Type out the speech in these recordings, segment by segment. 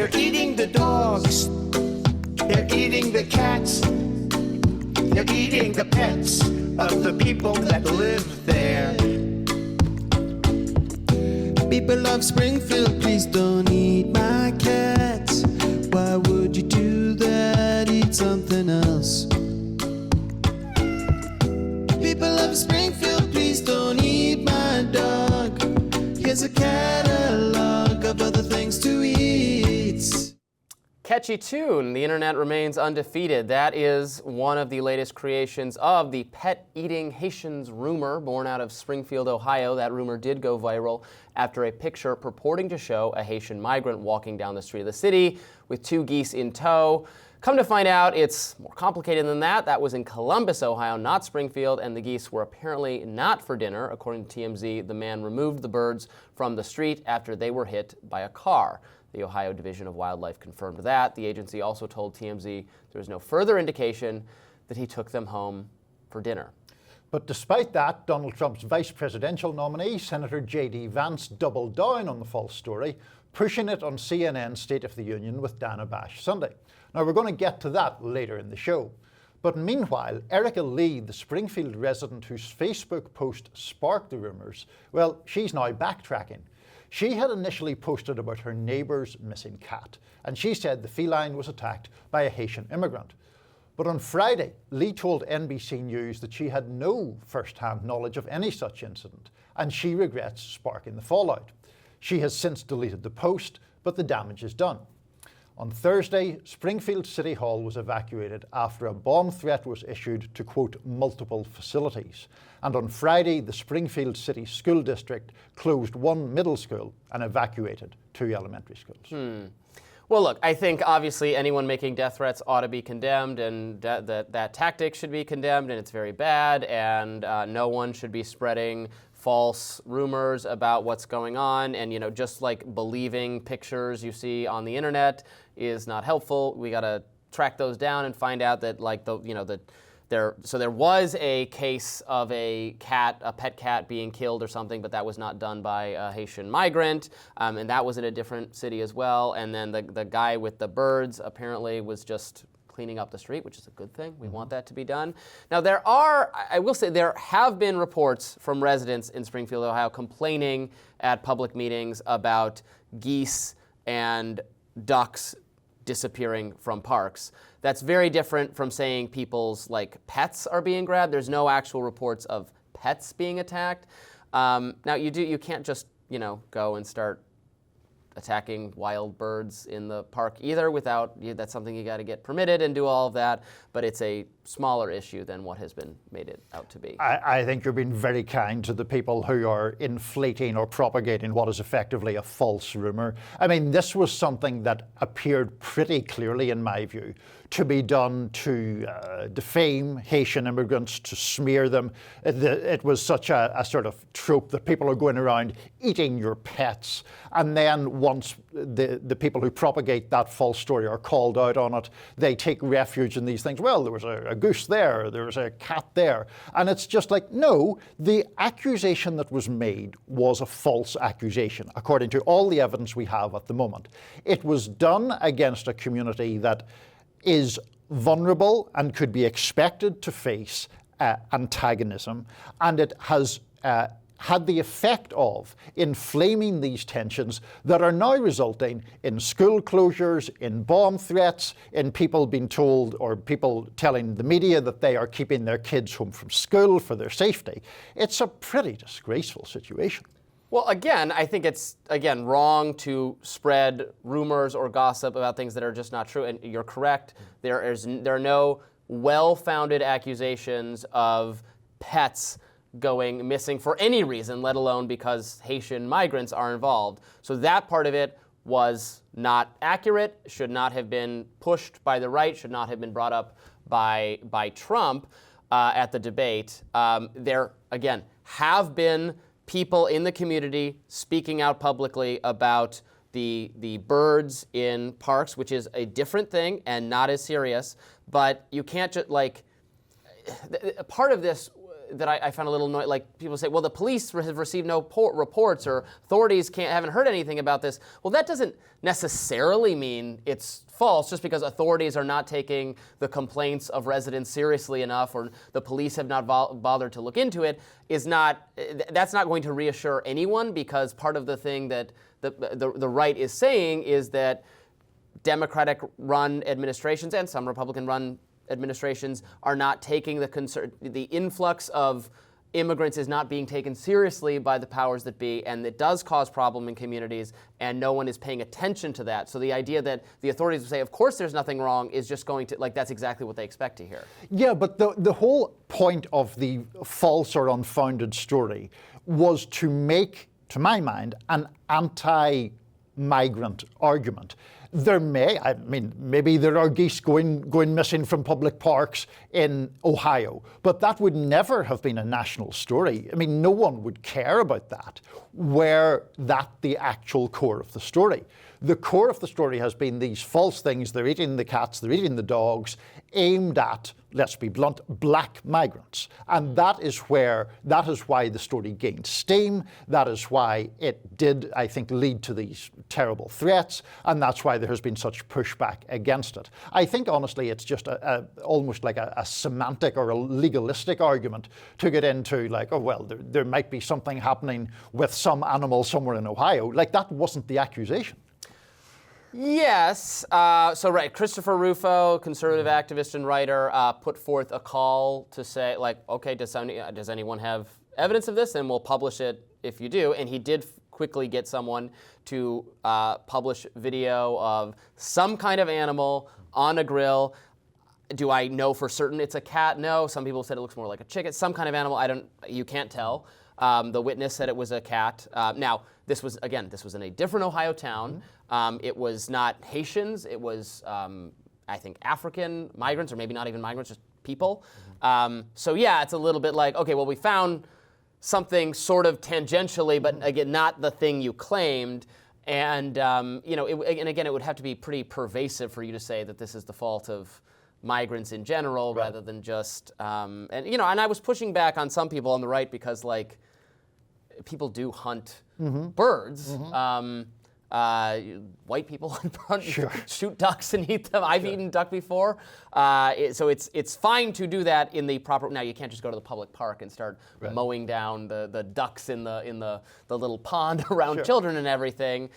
They're eating the dogs. They're eating the cats. They're eating the pets of the people that live there. People of Springfield, please don't eat my cats. Why would you do that? Eat something else. People of Springfield, please don't eat my dog. Here's a catalog of other things to eat. Catchy tune. The internet remains undefeated. That is one of the latest creations of the pet-eating Haitians rumor born out of Springfield, Ohio. That rumor did go viral after a picture purporting to show a Haitian migrant walking down the street of the city with 2 geese in tow. Come to find out, it's more complicated than that. That was in Columbus, Ohio, not Springfield, and the geese were apparently not for dinner. According to TMZ, the man removed the birds from the street after they were hit by a car. The Ohio Division of Wildlife confirmed that. The agency also told TMZ there was no further indication that he took them home for dinner. But despite that, Donald Trump's vice presidential nominee, Senator J.D. Vance, doubled down on the false story, pushing it on CNN's State of the Union with Dana Bash Sunday. Now, we're going to get to that later in the show. But meanwhile, Erica Lee, the Springfield resident whose Facebook post sparked the rumours, well, she's now backtracking. She had initially posted about her neighbour's missing cat, and she said the feline was attacked by a Haitian immigrant. But on Friday, Lee told NBC News that she had no first-hand knowledge of any such incident, and she regrets sparking the fallout. She has since deleted the post, but the damage is done. On Thursday, Springfield City Hall was evacuated after a bomb threat was issued to, quote, multiple facilities. And on Friday, the Springfield City School District closed 1 middle school and evacuated 2 elementary schools. Well, look, I think obviously anyone making death threats ought to be condemned, and that tactic should be condemned, and it's very bad, and no one should be spreading false rumors about what's going on. And, you know, just like believing pictures you see on the internet is not helpful. We got to track those down and find out that, like, there was a case of a pet cat being killed or something, but that was not done by a Haitian migrant, and that was in a different city as well. And then the guy with the birds apparently was just cleaning up the street, which is a good thing. We want that to be done. Now, I will say, there have been reports from residents in Springfield, Ohio, complaining at public meetings about geese and ducks disappearing from parks. That's very different from saying people's pets are being grabbed. There's no actual reports of pets being attacked. Now you can't just go and start attacking wild birds in the park either that's something you got to get permitted and do all of that, but it's a smaller issue than what has been made it out to be. I think you're being very kind to the people who are inflating or propagating what is effectively a false rumour. I mean, this was something that appeared pretty clearly, in my view, to be done to defame Haitian immigrants, to smear them. It was such a sort of trope that people are going around eating your pets, and then once the people who propagate that false story are called out on it, they take refuge in these things. Well, there was a goose there was a cat there. And it's just like, no, the accusation that was made was a false accusation, according to all the evidence we have at the moment. It was done against a community that is vulnerable and could be expected to face antagonism, and it has had the effect of inflaming these tensions that are now resulting in school closures, in bomb threats, in people being told, or people telling the media that they are keeping their kids home from school for their safety. It's a pretty disgraceful situation. Well, again, I think it's, wrong to spread rumors or gossip about things that are just not true. And you're correct. There are no well-founded accusations of pets going missing for any reason, let alone because Haitian migrants are involved. So that part of it was not accurate, should not have been pushed by the right, should not have been brought up by Trump at the debate. There, again, have been people in the community speaking out publicly about the birds in parks, which is a different thing and not as serious. But you can't just, part of this that I found a little annoying. Like people say, well, the police have received no reports, or authorities haven't heard anything about this. Well, that doesn't necessarily mean it's false. Just because authorities are not taking the complaints of residents seriously enough, or the police have not bothered to look into it, that's not going to reassure anyone. Because part of the thing that the right is saying is that Democratic-run administrations and some Republican-run administrations are not taking the influx of immigrants is not being taken seriously by the powers that be, and it does cause problem in communities, and no one is paying attention to that. So the idea that the authorities would say, of course there's nothing wrong, is just going to, like, that's exactly what they expect to hear. Yeah, but the whole point of the false or unfounded story was to make, to my mind, an anti-migrant argument. Maybe there are geese going missing from public parks in Ohio, but that would never have been a national story. I mean, no one would care about that, were that the actual core of the story. The core of the story has been these false things. They're eating the cats, they're eating the dogs, aimed at, let's be blunt, black migrants. And that is why the story gained steam. That is why it did, I think, lead to these terrible threats. And that's why there has been such pushback against it. I think, honestly, it's just almost like a semantic or a legalistic argument to get into, like, oh, well, there might be something happening with some animal somewhere in Ohio. Like, that wasn't the accusation. Yes. Right, Christopher Rufo, conservative activist and writer, put forth a call to say, like, okay, does anyone have evidence of this? And we'll publish it if you do. And he did quickly get someone to publish video of some kind of animal on a grill. Do I know for certain it's a cat? No. Some people said it looks more like a chicken. Some kind of animal. You can't tell. The witness said it was a cat. Now, this was in a different Ohio town. It was not Haitians. It was, I think, African migrants, or maybe not even migrants, just people. So yeah, it's a little bit like, okay, well, we found something sort of tangentially, but again, not the thing you claimed. And it would have to be pretty pervasive for you to say that this is the fault of migrants in general, right, rather than just, and I was pushing back on some people on the right because, like, people do hunt birds. White people hunt, shoot ducks and eat them. I've eaten duck before. So it's fine to do that in the proper. Now, you can't just go to the public park and start mowing down the ducks in the little pond around children and everything.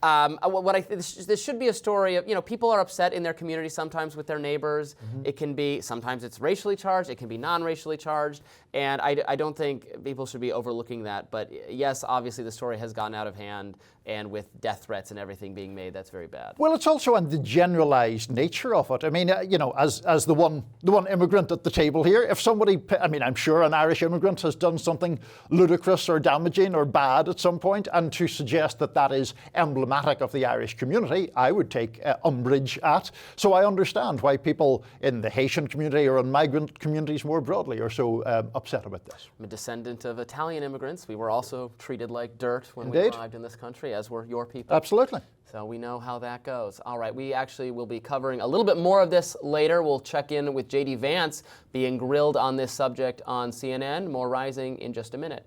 This should be a story of, people are upset in their community sometimes with their neighbors. It can be, sometimes it's racially charged, it can be non-racially charged, and I don't think people should be overlooking that. But yes, obviously the story has gone out of hand, and with death threats and everything being made, that's very bad. Well, it's also on the generalized nature of it. I mean, as the one immigrant at the table here, if somebody, I'm sure an Irish immigrant has done something ludicrous or damaging or bad at some point, and to suggest that is emblematic of the Irish community, I would take umbrage at. So I understand why people in the Haitian community or in migrant communities more broadly are so upset about this. I'm a descendant of Italian immigrants. We were also treated like dirt when we arrived in this country, as were your people. Absolutely. So we know how that goes. All right, we actually will be covering a little bit more of this later. We'll check in with J.D. Vance being grilled on this subject on CNN. More Rising in just a minute.